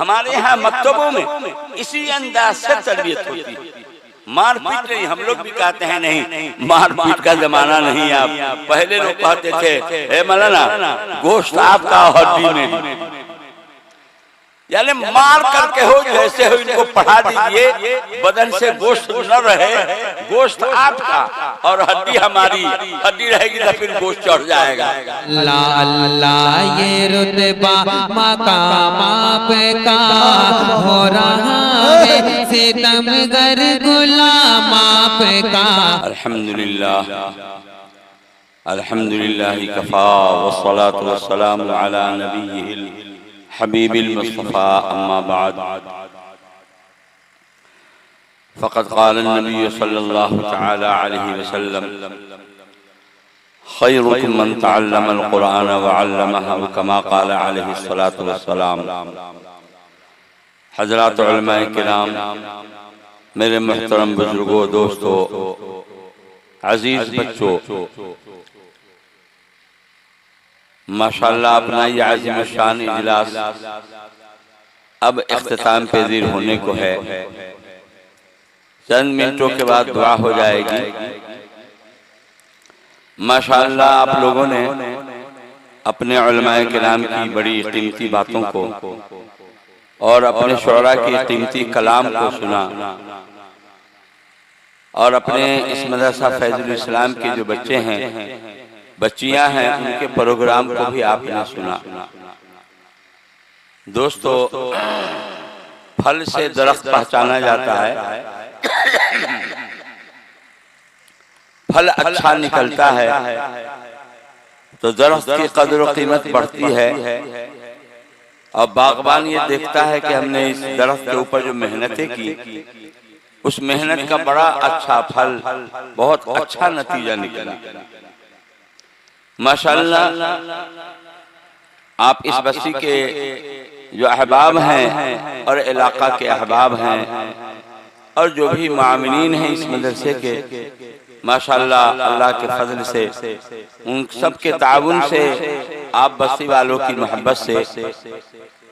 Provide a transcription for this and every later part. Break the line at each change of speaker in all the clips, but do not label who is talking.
हमारे यहाँ मकतबों में इसी अंदाज से तरबियत होती है। मारपीट नहीं, हम लोग भी कहते हैं नहीं, मारपीट का जमाना नहीं। आप पहले लोग कहते थे ए मौलाना गोश्त आपका हड्डी में, यानी मार करके हो जैसे हो इनको पढ़ा दीजिए, बदन से गोश्त न रहे, गोश्त आपका और हड्डी हमारी, हड्डी रहेगी तो फिर गोश्त चढ़ जाएगा।
अल्लाह ये रुतबा मकाम आपका हो रहा है सितमगर गुलाम आपका।
अल्हम्दुलिल्लाह अल्हम्दुलिल्लाह कफ़ा वस्सलातु वस्सलामु अला नबिय्यिल हबीबिल मुस्तफ़ा अम्मा बाद फ़क़द क़ाल नबी सल्लल्लाहु तआला अलैहि वसल्लम खैरुकुम मन तअल्लमल क़ुरआन व अल्लमहु कमा क़ाल अलैहि सलातु वस्सलाम। हज़रात उलमाए किराम, मेरे मुहतरम बुजुर्गों, दोस्तों, अजीज बच्चों, माशाअल्लाह अपना ये आज़िम शान इजलास अब इख्तिताम पेज़ीर होने को है। चंद मिनटों के बाद दुआ हो जाएगी। माशाअल्लाह आप लोगों ने अपने उलमाए किराम की बड़ी कीमती बातों को और अपने शुरा के कीमती कलाम को सुना, और अपने इस मदरसा फैजुल इस्लाम के जो बच्चे हैं, बच्चियां हैं, उनके प्रोग्राम को भी आपने सुना। दोस्तों, फल से दरख्त पहचाना जाता है, फल अच्छा निकलता है तो दरख्त की कदर और कीमत बढ़ती है, और बागबान ये देखता है कि हमने इस दरख्त के ऊपर जो मेहनतें की, उस मेहनत का बड़ा अच्छा फल, बहुत अच्छा नतीजा निकला। माशाअल्लाह आप इस बस्ती के जो अहबाब हैं और इलाका के अहबाब हैं और जो भी मामिनीन हैं इस मदरसे के, माशाअल्लाह अल्लाह के फजल से, उन सब के ताउन से, आप बस्ती वालों की मोहब्बत से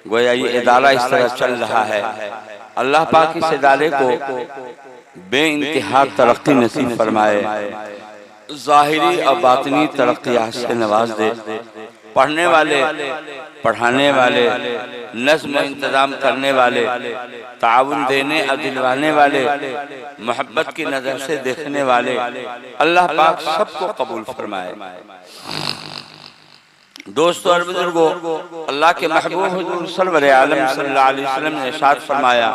गोया ये इदारा इस तरह चल रहा है। अल्लाह पाक इस इदारे को बेइंतहा तरक्की नसीब फरमाए, ज़ाहिरी और बातिनी तरक्कियात से नवाज दे। पढ़ने वाले, पढ़ाने वाले, नज़्म इंतज़ाम करने वाले, ताउन देने और दिलवाने वाले, मोहब्बत की नज़र से देखने वाले, अल्लाह पाक सबको कबूल फरमाए। दोस्तों और बुजुर्गों, अल्लाह के महबूब हुजूर सरवर आलम सल्लल्लाहु अलैहि वसल्लम ने इरशाद फरमाया,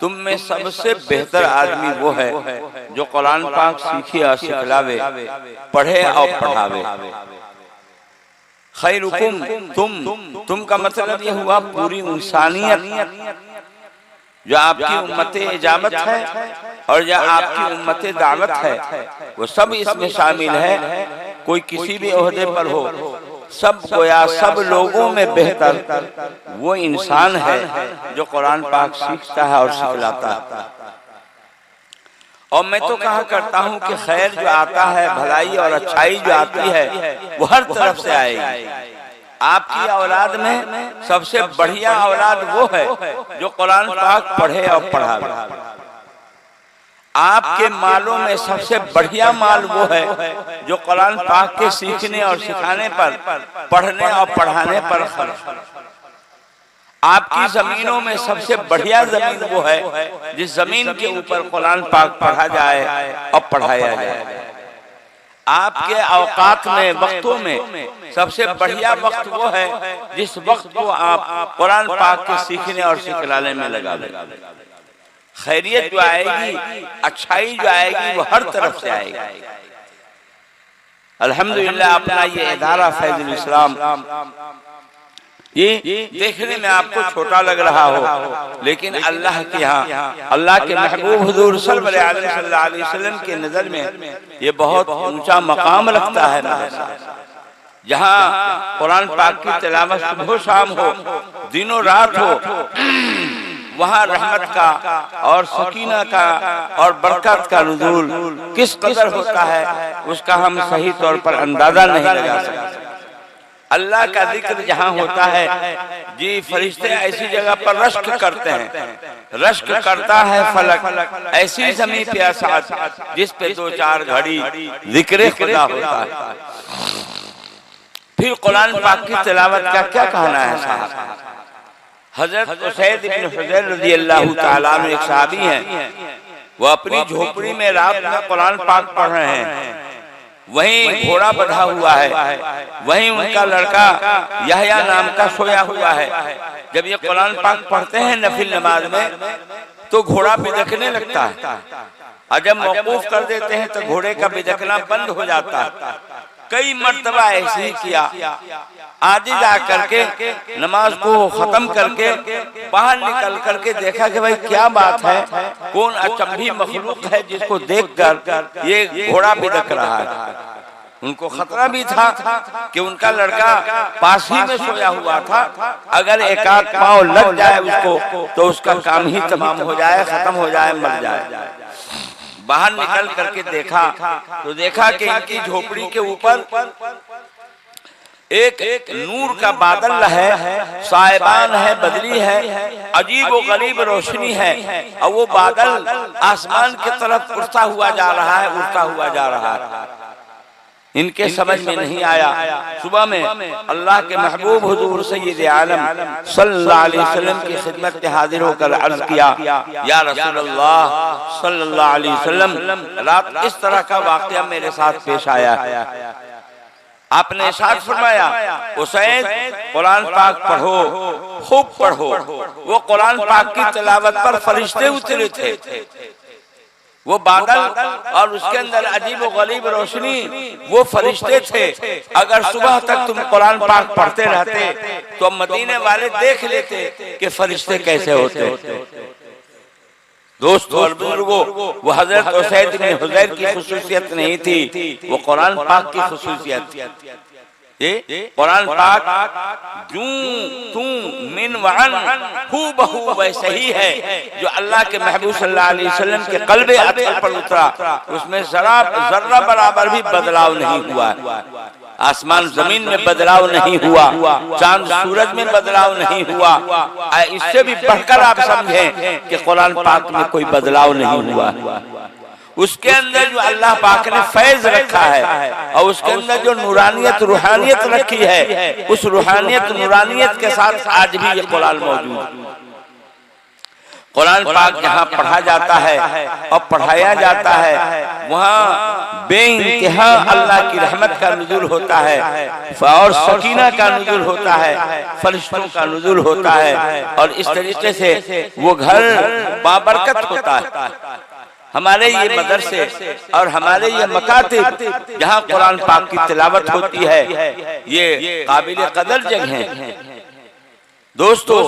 तुम में सबसे बेहतर आदमी वो है जो कुरान पाक सीखे और सिखलावे, पढ़े और पढ़ावे। खैरुकुम, तुम का मतलब ये हुआ पूरी इंसानियत, जो आपकी उम्मते इजाबत है और जो आपकी उम्मते दावत है, वो सब इसमें शामिल है। कोई किसी भी ओहदे पर हो, सब गोया सब लोगों में बेहतर वो इंसान है जो कुरान पाक सीखता है और सिखलाता है। और मैं तो कहा करता हूँ कि खैर जो आता है, भलाई और अच्छाई जो आती है, वो हर तरफ से आएगी। आपकी औलाद में सबसे बढ़िया औलाद वो है जो कुरान पाक पढ़े और पढ़ावे। आपके मालों में सबसे बढ़िया माल वो है जो कुरान पाक के सीखने और सिखाने पर, पढ़ने और पढ़ाने पर खर्च। आपकी जमीनों में सबसे बढ़िया जमीन वो है जिस जमीन के ऊपर कुरान पाक पढ़ा जाए और पढ़ाया जाए। आपके औकात में, वक्तों में सबसे बढ़िया वक्त वो है जिस वक्त को आप कुरान पाक के सीखने और सिखलाने में लगा दें। खैरियत जो आएगी, अच्छाई जो आएगी, वो हर तरफ से आएगी। अल्हम्दुलिल्लाह अपना ये इदारा फैजुल इस्लाम, ये देखने में आपको छोटा लग रहा हो, लेकिन अल्लाह के यहाँ, अल्लाह के महबूब हुजूर सल्लल्लाहु अलैहि वसल्लम के नजर में ये बहुत ऊंचा मकाम रखता है। जहाँ कुरान पाक की तिलावत सुबह शाम हो, दिनों रात हो, वहाँ रहमत का और सकीना का और बरकत का नुज़ूल किस कदर होता है उसका हम सही तौर पर अंदाजा नहीं लगा सकते। अल्लाह का जिक्र जहाँ होता है जी, फरिश्ते ऐसी जगह पर रश्क करते हैं। रश्क करता है फलक, ऐसी ज़मीं पे असाद जिस पे 2-4 घड़ी जिक्र खुदा होता है। फिर कुरान पाक की तिलावत का क्या कहना है साहब। हजरत उसैद इब्न हुज़ैर रज़ियल्लाहु ताला अन्हु एक सहाबी हैं, वो अपनी झोपड़ी में रात में कुरान पाक पढ़ रहे हैं। वहीं घोड़ा बंधा हुआ है, वहीं उनका लड़का यहया नाम का सोया हुआ है। जब ये कुरान पाक पढ़ते हैं नफिल नमाज में तो घोड़ा बिदकने लगता है, और जब मौकूफ कर देते हैं तो घोड़े का बिदकना बंद हो जाता है। कई मर्तबा ऐसे ही किया। आज जा करके नमाज को खत्म करके बाहर निकल करके देखा कि भाई क्या बात है, कौन अचंभी मखलूक है जिसको देखकर ये घोड़ा बिदक रहा है। उनको खतरा भी था कि उनका लड़का पास ही में सोया हुआ था, अगर एक आध पांव लग जाए उसको तो उसका काम ही तमाम हो जाए, खत्म हो जाए, मर जाए। बाहर निकल करके देखा तो देखा कि इनकी झोपड़ी के ऊपर एक नूर का बादल है, साइबान है, बदली है, अजीब व गरीब रोशनी है, और वो बादल आसमान की तरफ उड़ता हुआ जा रहा है, उड़ता हुआ जा रहा है। इनके समझ में नहीं आया। सुबह में अल्लाह के महबूब हुजूर सय्यद आलम सल्लल्लाहु अलैहि वसल्लम की खिदमत में हाजिर होकर अर्ज किया, या रसूलल्लाह सल्लल्लाहु अलैहि वसल्लम, रात इस तरह का वाकया मेरे साथ पेश आया। आपने इरशाद फरमाया, उसैद कुरान पाक पढ़ो, खूब पढ़ो। वो कुरान पाक की तिलावत पर फरिश्ते उतरे थे। वो बादल और उसके अंदर अजीब व गरीब रोशनी, वो फरिश्ते थे। अगर सुबह तक तुम कुरान पाक पढ़ते रहते तो मदीने वाले देख लेते कि फरिश्ते कैसे होते। दोस्तों और बुजुर्गों, वो हजरत उसैद इब्न हुज़ैर की खुसूसियत नहीं थी, वो कुरान पाक की खुसूसियत थी। ये कुरान पाक जूं तू मिन वान हूबहू वैसे ही है जो अल्लाह के महबूब सल्लल्लाहु अलैहि वसल्लम के क़ल्बे अतहर पर उतरा। उसमें जर्रा बराबर भी बदलाव नहीं हुआ। आसमान जमीन में बदलाव नहीं हुआ, चांद सूरज में बदलाव नहीं हुआ। इससे भी बढ़कर आप समझें कि कुरान पाक में कोई बदलाव नहीं हुआ। उसके अंदर जो अल्लाह पाक ने फैज रखा है और उसके अंदर जो नूरानियत रूहानियत रखी है, उस रूहानियत नूरानियत के साथ आज भी ये कुरान मौजूद है। कुरान पाक जहाँ पढ़ा जाता है और पढ़ाया जाता है, वहाँ बेइंतहा अल्लाह की रहमत का नुज़ूल होता है और सकीना का नुज़ूल होता है, फरिश्तों का नुज़ूल होता है, और इस तरीके से वो घर बाबरकत होता है। हमारे ये मदरसे और हमारे ये मकातिब जहाँ कुरान पाक की तिलावत होती है, ये काबिल कदर जगह हैं। दोस्तों,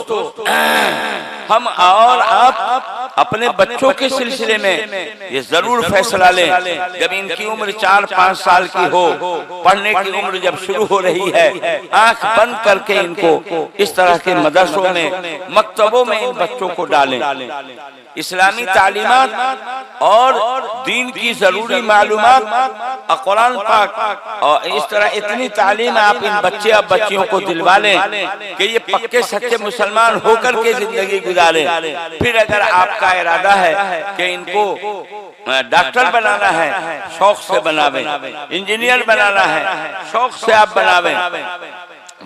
हम और आप अपने बच्चों के सिलसिले में ये जरूर फैसला लें, जब इनकी उम्र 4-5 साल की हो, पढ़ने की उम्र जब शुरू हो रही है, आंख बंद करके इनको इस तरह के मदरसों में, मकतबों में इन बच्चों को डालें। इस्लामी तालीमात और दीन की जरूरी मालूमात और कुरान पाक और इस तरह इतनी तालीम आप इन बच्चे और बच्चियों को दिलवा लें कि ये पक्के सच्चे मुसलमान होकर के जिंदगी गुजारें। फिर अगर आपका इरादा है कि इनको डॉक्टर बनाना है, शौक से बनावें, इंजीनियर बनाना है, शौक से आप बनावें,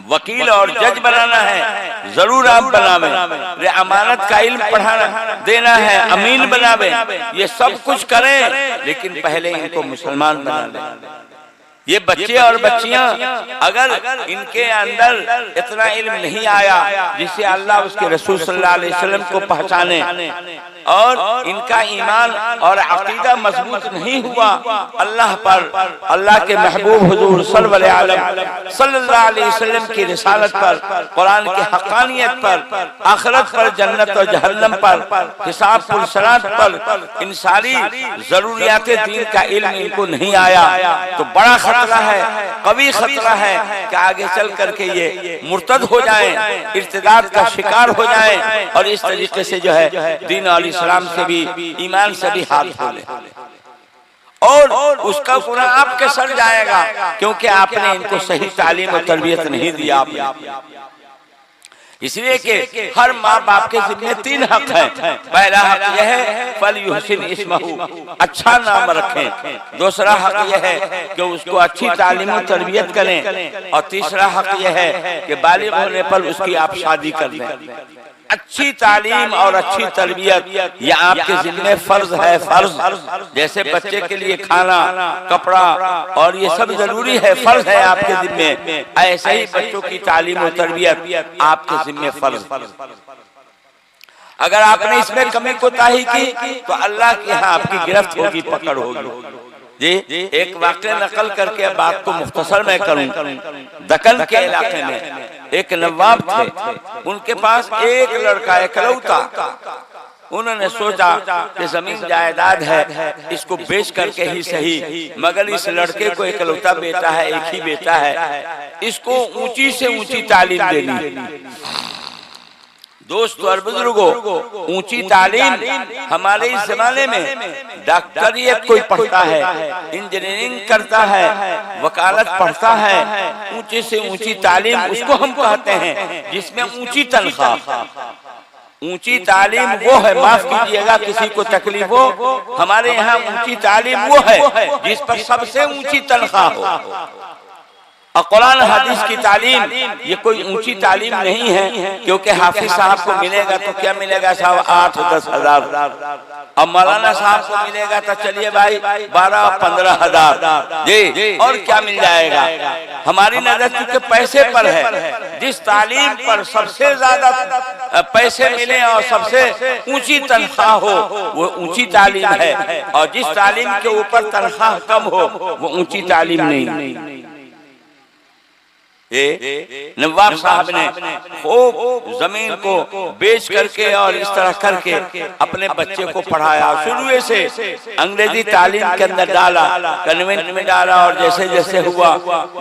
वकील और जज बनाना है, जरूर आप बनावें, अमानत का इल्म पढ़ाना देना है, अमीन बनावें, ये सब कुछ करें, लेकिन पहले इनको मुसलमान बना लें। ये बच्चे और बच्चियां अगर इनके अंदर इतना इल्म नहीं आया जिससे अल्लाह उसके रसूल सल्लल्लाहु अलैहि वसल्लम को पहचाने, और इनका ईमान और अकीदा मजबूत नहीं हुआ अल्लाह पर, अल्लाह के महबूब हुजूर सल्लल्लाहु अलैहि वसल्लम की रिसालत पर, कुरान की हक़ानियत पर, आखिरत पर, जन्नत और जहन्नम पर, हिसाब पुल सरात पर, इन सारी जरूरियात दीन का इल्म इनको नहीं आया तो बड़ा खतरा है, कभी खतरा है कि आगे चल करके ये मुर्तद हो जाएं, इर्तिदाद का शिकार हो जाएं, और इस तरीके से जो है दीन और इस्लाम से भी, ईमान से भी हाथ धो लें। और उसका गुनाह आपके सर जाएगा, क्योंकि आपने इनको सही तालीम और तरबियत नहीं दिया। इसलिए कि हर माँ बाप के जिम्मे 3 हक हैं। पहला हक यह है फल युहसिन इस्महु, अच्छा नाम रखें। दूसरा हक यह है कि उसको अच्छी तालीम और तरबियत करें। और तीसरा हक यह है कि बालिग होने पर उसकी आप शादी कर दें। अच्छी तालीम और अच्छी तरबियत ये आपके जिम्मे फर्ज है, फर्ज। जैसे बच्चे के लिए खाना, कपड़ा और ये सब जरूरी है, फर्ज है आपके जिम्मे, ऐसे ही बच्चों की तालीम और तरबियत आपके जिम्मे फर्ज। अगर आपने इसमें कमी कोताही की तो अल्लाह के यहाँ आपकी गिरफ्त होगी, पकड़ होगी। जी एक वाक़या नकल करके बात को मुख्तसर में करूं। दक्कन के इलाके में एक नवाब थे, उनके पास एक लड़का इकलौता। उन्होंने सोचा कि जमीन जायदाद है, इसको बेच करके ही सही, मगर इस लड़के को इकलौता बेटा है, एक ही बेटा है, इसको ऊंची से ऊंची तालीम देनी। दोस्तों और बुजुर्गों, ऊंची तालीम हमारे इस जमाने में डॉक्टरियत कोई पढ़ता है, इंजीनियरिंग करता है, वकालत पढ़ता है, ऊंची से ऊंची तालीम उसको हम कहते हैं जिसमें ऊंची तनख्वाह। ऊंची तालीम वो है, माफ कीजिएगा किसी को तकलीफ हो, हमारे यहाँ ऊंची तालीम वो है जिस पर सबसे ऊंची तनख्वाह हो। और कुरान हदीस की तालीम ये कोई ऊंची तालीम नहीं है, क्योंकि हाफिज साहब को मिलेगा तो क्या मिलेगा साहब 8-10 हजार, अब मौलाना साहब को मिलेगा तो चलिए भाई 12-15 हजार जी, और क्या मिल जाएगा। हमारी नजर चूंकि पैसे पर है, जिस तालीम पर सबसे ज्यादा पैसे मिले और सबसे ऊंची तनख्वाह हो वो ऊंची तालीम है, और जिस तालीम के ऊपर तनख्वाह कम हो वो ऊंची तालीम नहीं। नवाब साहब ने खूब जमीन को बेच करके और इस तरह करके अपने बच्चे को पढ़ाया। शुरू से अंग्रेजी तालीम के अंदर डाला, कन्वेंट में डाला, और जैसे जैसे हुआ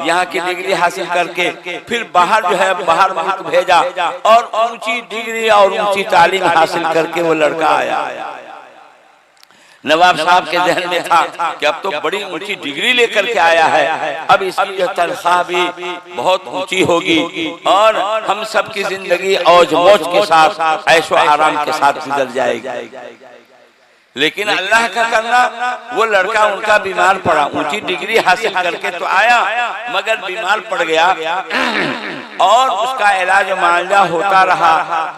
यहाँ की डिग्री हासिल करके फिर बाहर जो है बाहर मुल्क भेजा, और ऊंची डिग्री और ऊंची तालीम हासिल करके वो लड़का आया। नवाब साहब के जहन में था कि अब तो बड़ी ऊंची डिग्री लेकर के आया है, अब इसकी जो तनख्वाह भी बहुत ऊंची होगी और हम सब की जिंदगी औज मौज के साथ ऐशो आराम के साथ गुजर जाएगी। लेकिन अल्लाह का करना, वो लड़का उनका बीमार पड़ा, ऊंची डिग्री हासिल करके तो आया मगर बीमार पड़ गया, और उसका इलाज मुआवजा होता रहा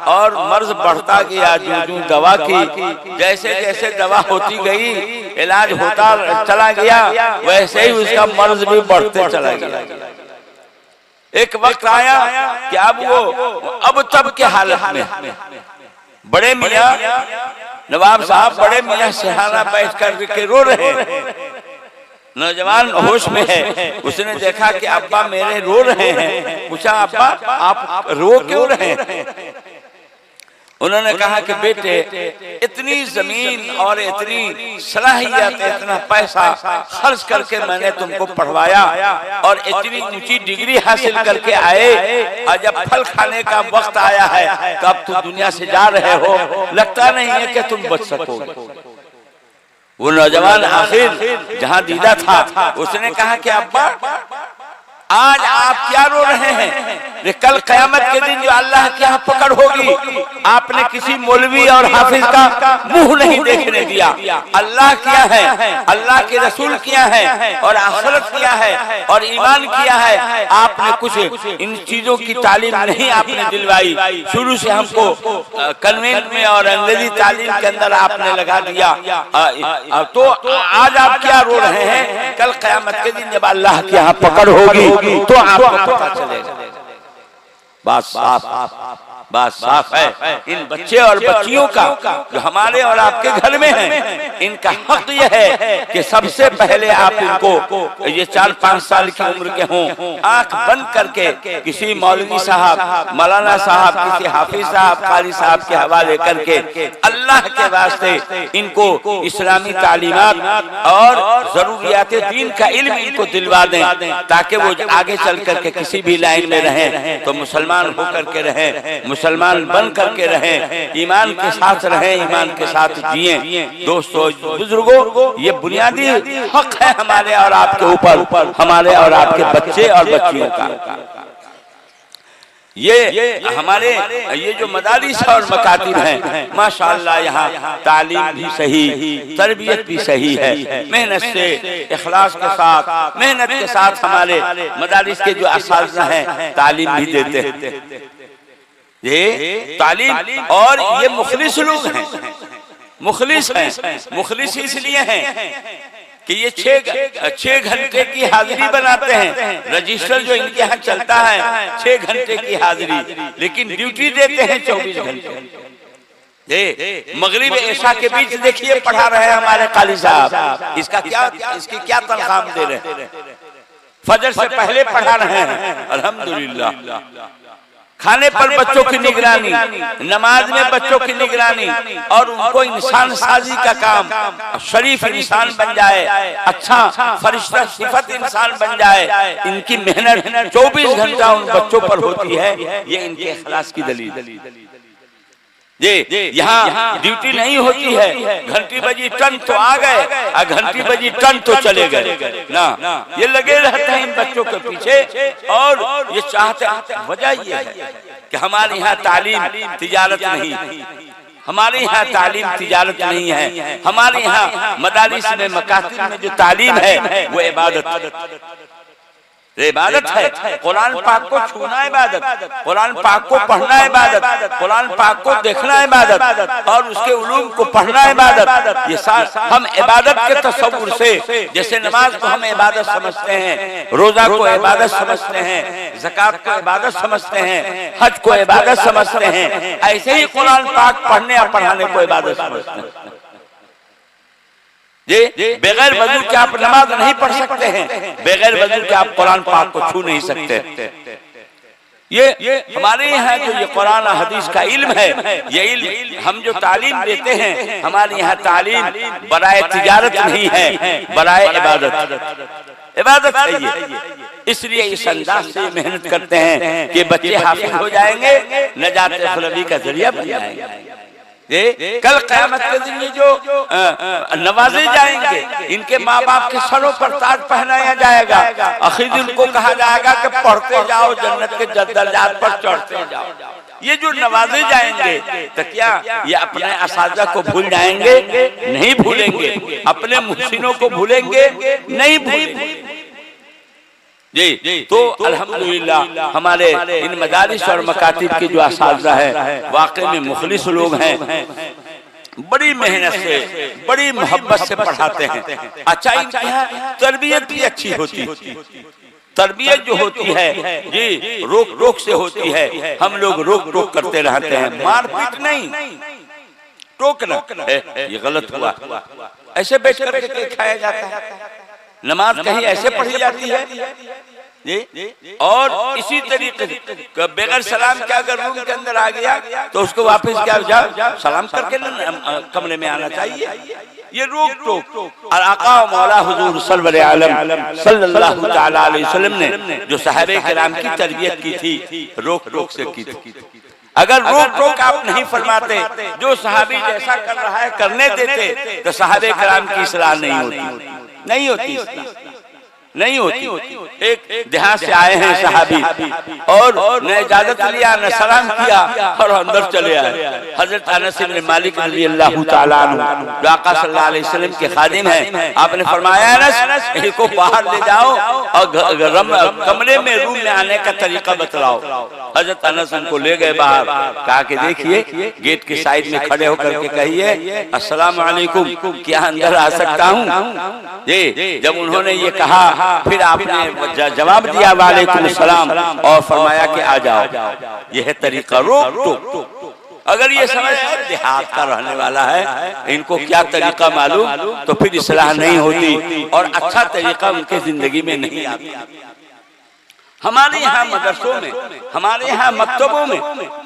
और मर्ज बढ़ता गया। जो दवा की जैसे जैसे दवा होती गई, इलाज होता चला गया, वैसे ही उसका मर्ज भी बढ़ते चला गया। एक वक्त आया कि अब तब के हालत में बड़े मियाँ नवाब साहब बड़े मियाँ सिरहाना बैठ कर रो रहे हैं। नौजवान होश में है, उसने देखा कि अब्बा मेरे रो रहे हैं। पूछा अब्बा आप रो क्यों रहे हैं? उन्होंने कहा कि बेटे इतनी जमीन और इतनी सलाहियत, इतना पैसा खर्च करके मैंने तुमको पढ़वाया और इतनी ऊंची डिग्री हासिल करके आए, और जब फल खाने का वक्त आया है तो अब तुम दुनिया से जा रहे हो, लगता नहीं है कि तुम बच सकोगे। वो नौजवान आखिर जहां दीदा था उसने कहा कि अब्बा आज आप क्या रो रहे हैं? कल कयामत के दिन जो अल्लाह के यहाँ पकड़ होगी, आपने किसी मौलवी और हाफिज का मुंह नहीं देखने दिया। अल्लाह किया है, अल्लाह के रसूल किया है, और आखिरत किया है, और ईमान किया है। आपने कुछ इन चीजों की तालीम नहीं आपने दिलवाई। शुरू से हमको कन्वेंट में और अंग्रेजी तालीम के अंदर आपने लगा दिया। तो आज आप क्या रो रहे हैं? कल कयामत के दिन जब अल्लाह के यहाँ पकड़ होगी तो आपको पता चलेगा। बात साफ है। इन बच्चे और बच्चियों का जो हमारे और आपके घर में हैं, इनका हक यह है कि सबसे पहले आप इनको, ये 4-5 साल की उम्र के हों, आंख बंद करके किसी मौलवी साहब, मौलाना साहब, किसी हाफिज साहब, कारी साहब के हवाले करके अल्लाह के वास्ते इनको इस्लामी तालीमात और जरूरियात दीन का इल्म इनको दिलवा दें, ताकि वो आगे चल करके किसी भी लाइन में रहें तो मुसलमान होकर के रहें, मुसलमान बन करके रहें, ईमान के साथ रहें, ईमान के साथ जिएं। दोस्तों दोस्तों, बुजुर्गों, ये बुनियादी हक है हमारे और आपके ऊपर, हमारे और आपके बच्चे और बच्चियों का। ये हमारे ये जो मदारिस और मकातिब हैं, माशाअल्लाह यहाँ तालीम भी सही, तरबियत भी सही है। मेहनत से, इखलास के साथ, मेहनत के साथ हमारे मदारिस के जो असातिज़ा हैं तालीम भी देते हैं। ये तालीम, और ये मुखलिस लोग हैं, मुखलिस हैं। मुखलिस इसलिए हैं कि ये 6 घंटे की हाजिरी बनाते हैं। रजिस्टर जो इनके यहाँ चलता है 6 घंटे की हाजिरी, लेकिन ड्यूटी देते हैं 24 घंटे। मगरिब ऐशा के बीच देखिए पढ़ा रहे हैं हमारे काली साहब, इसकी क्या तनख्वाह दे रहे हैं? फजर से पहले पढ़ा रहे हैं, अल्हम्दुलिल्लाह। खाने पर बच्चों की निगरानी, नमाज में बच्चों की निगरानी, और उनको इंसान साजी का काम, शरीफ इंसान बन जाए, अच्छा फरिश्ता सिफत इंसान बन जाए। इनकी मेहनत 24 घंटा उन बच्चों पर होती है। ये इनके इखलास की दलील। ये यहाँ ड्यूटी नहीं होती है, घंटी बजी टन तो आ गए, और घंटी बजी टन तो चले गए ना। ये लगे रहते हैं इन बच्चों के पीछे, और ये चाहते, वजह ये है कि हमारे यहाँ तालीम तिजारत नहीं, हमारे यहाँ तालीम तिजारत नहीं है। हमारे यहाँ मदारिस में, मकातिब में जो तालीम है वो इबादत है। कुरान पाक को छूना इबादत, कुरान पाक को पढ़ना इबादत, कुरान पाक को देखना इबादत, और उसके उलूम को पढ़ना इबादत। ये हम इबादत के तसव्वुर से, जैसे नमाज को हम इबादत समझते हैं, रोजा को इबादत समझते हैं, ज़कात को इबादत समझते हैं, हज को इबादत समझते हैं, ऐसे ही कुरान पाक पढ़ने और पढ़ाने को इबादत समझते हैं। बगैर वजू के आप नमाज नहीं पढ़ सकते हैं, बगैर वजू के आप कुरान पाक को छू नहीं सकते। ये हमारे यहाँ जो ये कुरान हदीस का इल्म है, ये इल्म हम जो तालीम देते हैं, हमारे यहाँ तालीम बराए तिजारत नहीं है, बराए इबादत है ये। इसलिए इस अंदाज से मेहनत करते हैं कि बच्चे हाफिज हो जाएंगे, नजात खुलवी का जरिया बन जाएंगे। कल क़यामत के दिन ये जो नवाजे जाएंगे, इनके माँ बाप के सरों पर ताज पहनाया जाएगा। आखिर दिन को कहा जाएगा कि पढ़ते जाओ, जन्नत के दर्जात पर चढ़ते जाओ। ये जो नवाजे जाएंगे तो क्या ये अपने असातिज़ा को भूल जाएंगे? नहीं भूलेंगे। अपने मुहसिनों को भूलेंगे? नहीं भूलेंगे। जी तो अल्हम्दुलिल्लाह हमारे इन मदारिस और मकातिब के जो असातिज़ा है वाकई में मुखलिस लोग हैं, बड़ी मेहनत से, बड़ी मोहब्बत से पढ़ाते हैं। अच्छा, इनकी यहाँ तरबियत भी अच्छी होती है। तरबियत जो होती है जी रोक रोक से होती है। हम लोग रोक टोक करते रहते हैं, मारपीट नहीं, टोकना ये गलत हुआ। ऐसे बैठ कर खाया जाता है, नमाज कहीं ऐसे पढ़ी जाती है जी। और इसी तरीके से बगैर सलाम के अगर रूम के अंदर आ गया तो उसको वापस क्या जाओ सलाम करके कमरे में आना चाहिए। ये रोक टोक। और आका मौला हुजूर सल्लल्लाहु तआला अलैहि वसल्लम ने जो सहाबे किराम की तरबियत की थी, रोक टोक से की थी। अगर रोक टोक आप नहीं फरमाते, जो सहाबी जैसा कर रहा है करने देते, तो सहाबे किराम की इस्लाह नहीं होती। एक देहात से आए हैं सहाबी और न इजाजत लिया, न सलाम किया और अंदर चले आए। हजरत अनस इब्न मालिक रज़ियल्लाहु तआला अन्हु जो आका सल्लल्लाहु अलैहि वसल्लम के खादिम हैं, आपने फरमाया अनस इनको बाहर ले जाओ और कमरे में रूम में आने का तरीका बतलाओ। हजरत अनस उनको ले गए बाहर, कहा कि देखिए गेट के साइड में खड़े होकर के कहिए अस्सलाम वालेकुम, क्या अंदर आ सकता हूँ? ये जब उन्होंने ये कहा फिर आपने जवाब दिया वालेकुम सलाम और फरमाया कि आ जाओ। यह है तरीका रोक टोक। अगर ये समझ देहात का रहने वाला है, इनको क्या तरीका मालूम, तो फिर इस्लाह नहीं होती और अच्छा तरीका उनके जिंदगी में नहीं आता। हमारे यहाँ मदरसों में, हमारे यहाँ मकतबों में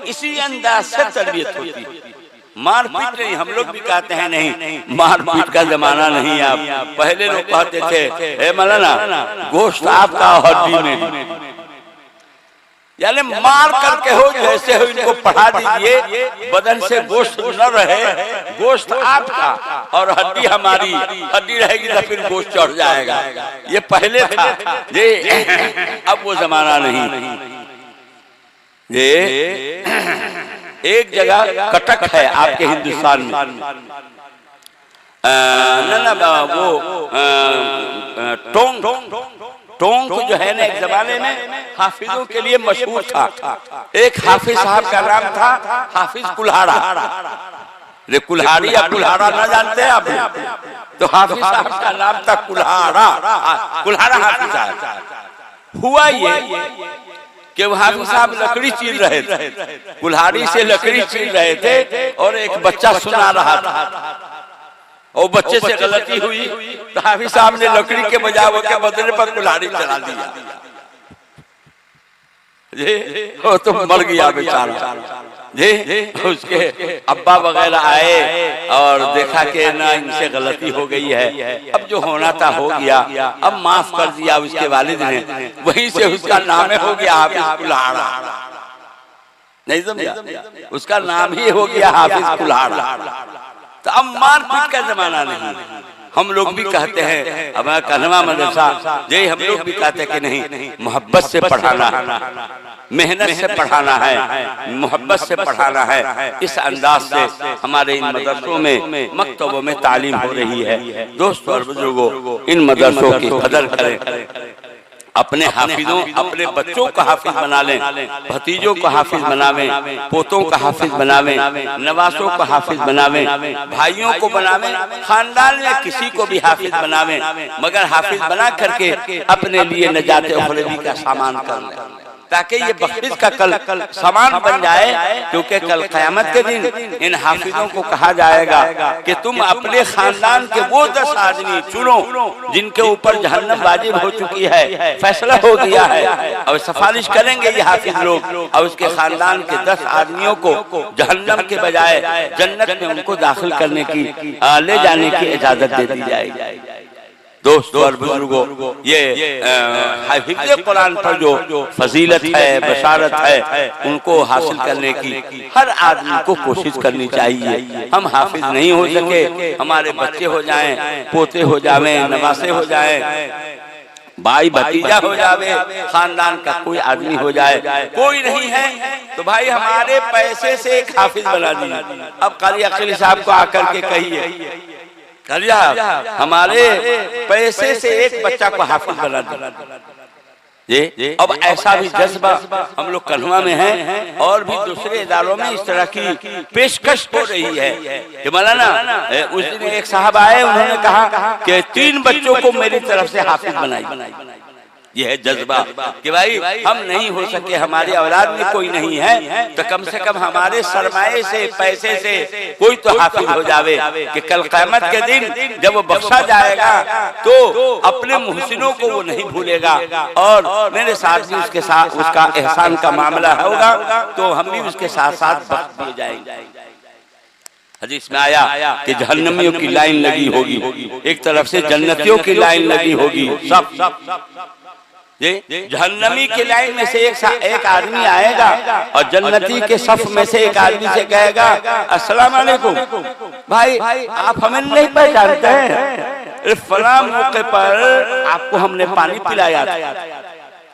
इसी अंदाज से तरबियत होती है। मारपीट नहीं। हम लोग भी कहते हैं नहीं, मारपीट का जमाना नहीं। आप पहले लोग कहते थे ए मौलाना गोश्त आपका हड्डी में, यानी मार करके हो जैसे हो इनको पढ़ा दीजिए, बदन से गोश्त न रहे, गोश्त आपका और हड्डी हमारी, हड्डी रहेगी तो फिर गोश्त चढ़ जाएगा। ये पहले था ये, अब वो जमाना नहीं। ये एक जगह कटक है आपके हिंदुस्तान में, टोंक जो है ना, एक जमाने में हाफिजों के लिए मशहूर था। एक हाफिज साहब का नाम था हाफिज कुल्हाड़ा। रे कुल्हाड़ी या कुल्हाड़ा ना जानते हैं आप? तो हाफिज साहब का नाम था कुल्हाड़ा, कुल्हाड़ा हाफिज साहब। हुआ ये कि वो हाफिज साहब लकड़ी चीर रहे थे, कुल्हाड़ी से लकड़ी चीर रहे थे और एक बच्चा सुना रहा था और बच्चे से गलती हुई तो हाफिज साहब ने लकड़ी के बजाय के बदले पर कुल्हाड़ी चला दिया। वो तो मर गया बेचारा। जी उसके अब्बा वगैरह आए और देखा कि ना इनसे गलती हो गई है, अब जो होना था हो गया, अब माफ कर दिया उसके वालिद ने। वहीं से उसका नाम हो गया हाफिज कुल्हाड़ा। नहीं समझा? उसका नाम ही हो गया हाफिज कुल्हाड़ा। तो अब मारपीट का जमाना नहीं। हम लोग भी कहते हैं, अब कलमा मदरसा यही हम लोग भी कहते हैं कि नहीं, मोहब्बत से पढ़ाना है, मेहनत से पढ़ाना है, मोहब्बत से पढ़ाना है। इस अंदाज से हमारे इन मदरसों में, मकतबों में तालीम हो रही है। दोस्तों और बुजुर्गों, इन मदरसों की कदर करें, अपने हाफिजों, अपने बच्चों को हाफिज बना लें, भतीजों को हाफिज बनावें, पोतों को हाफिज बनावें, नवासों को हाफिज बनावें, भाइयों को बनावें, खानदान में किसी को भी हाफिज बनावें, मगर हाफिज बना करके अपने लिए नजात उखरवी का सामान कर लें, ताकि ये बख्शिश का कल सामान बन जाए। क्योंकि कल क़यामत के दिन इन हाफिजों को कहा जाएगा कि तुम अपने खानदान के वो 10 आदमी चुनो जिनके ऊपर जहन्नम वाजिब हो चुकी है, फैसला हो गया है, और सिफारिश करेंगे ये हाफिज लोग, और उसके खानदान के 10 आदमियों को जहन्नम के बजाय जन्नत में उनको दाखिल करने की, ले जाने की इजाजत दे दी जाएगी। दोस्तों और बुजुर्गों, ये हिफ्ज़ कुरान पर जो फजीलत है, बशारत है, उनको हासिल करने की हर आदमी को कोशिश करनी चाहिए। हम हाफिज नहीं हो सके, हमारे बच्चे हो जाएं, पोते हो जावें, नवासे हो जाएं, भाई भतीजा हो जावे, खानदान का कोई आदमी हो जाए, कोई नहीं है तो भाई हमारे पैसे से एक हाफिज बना दीजिए। अब कारी अकील साहब को आकर के कहिए, हमारे पैसे से एक बच्चा को हाफिज बना दे। अब ऐसा भी जज्बा हम लोग कन्हवा में है और भी दूसरे इदारों में इस तरह की पेशकश हो रही है कि मौलाना, उस दिन एक साहब आए, उन्होंने कहा कि 3 बच्चों को मेरी तरफ से हाफिज बनाई। यह है जज्बा कि भाई हम नहीं हो सके, हमारी औलाद में कोई नहीं है, तो कम से कम हमारे सरमाए से, पैसे से कोई तो हाफिज हो जावे कि कल क़यामत के दिन जब वो बख्शा जाएगा तो अपने मुहसिनों को वो नहीं भूलेगा, और मेरे साथ भी उसके साथ उसका एहसान का मामला होगा तो हम भी उसके साथ साथ बख्श दिए जाएंगे। हदीस में आया कि जहन्नमियों की लाइन लगी होगी, एक तरफ से जन्नतियों की लाइन लगी होगी। सब जहन्नमी की लाइन में से एक आदमी आएगा और जन्नती के सफ में से एक आदमी से कहेगा, अस्सलाम वालेकुम भाई, आप हमें नहीं पहचानते हैं, फलां मौके पर आपको हमने पानी पिलाया था,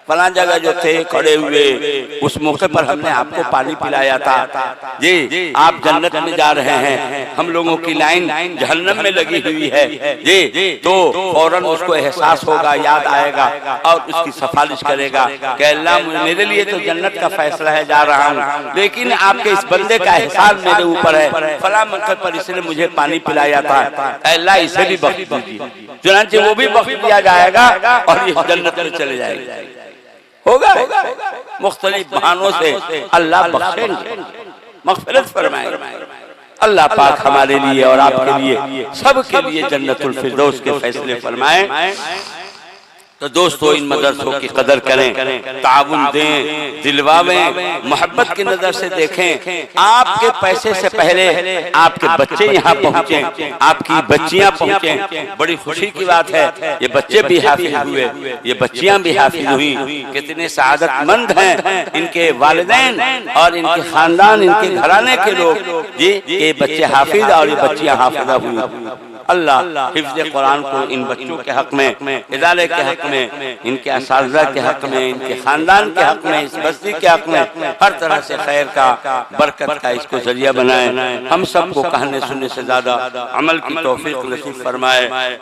फलां जगह जो थे खड़े हुए उस मौके पर हमने आपको पानी पिलाया था जी, आप जन्नत में जा रहे हैं, हम लोगों की लाइन जहन्नम में लगी हुई है जी। तो फौरन उसको एहसास होगा, याद आएगा और उसकी सिफारिश करेगा कि अल्लाह मेरे लिए तो जन्नत का फैसला है, जा रहा हूँ, लेकिन आपके इस बंदे का एहसान मेरे ऊपर है, फलां मौके पर इसने मुझे पानी पिलाया था, अल्लाह इसे भी बख्श दीजिए। चुनांचे वो भी बख्श दिया जाएगा और इस जन्नत में चले जाएगा। होगा मुख्तलिफ बहानों से अल्लाह बख्शेंगे, मग़फ़िरत फरमाएंगे। अल्लाह पाक हमारे लिए और आपके लिए, सबके लिए जन्नतुल फिरदौस के फैसले फरमाएं। तो दोस्तों इन मदरसों की कदर करें, ताउन दें, दिलवावें, मोहब्बत की नजर से देखें। आपके पैसे से पहले आपके बच्चे यहाँ पहुँचे, आपकी बच्चियाँ पहुँचे। बड़ी खुशी की बात है, ये बच्चे भी हाफिज हुए, ये बच्चियाँ भी हाफिज हुई। कितने सआदतमंद हैं इनके वालिदैन और इनके खानदान, इनके घराने के लोग जी, ये बच्चे हाफिज और ये बच्चियाँ हाफिजा हुई। अल्लाह हिफ्ज़ कुरान को इन बच्चों के हक में, इदारे के हक में, इनके असातिज़ा के हक में, इनके खानदान के हक में, इस बस्ती के हक में हर तरह से खैर का, बरकत का इसको जरिया बनाए। हम सबको कहने सुनने से ज्यादा अमल की तौफीक नसीब फरमाए।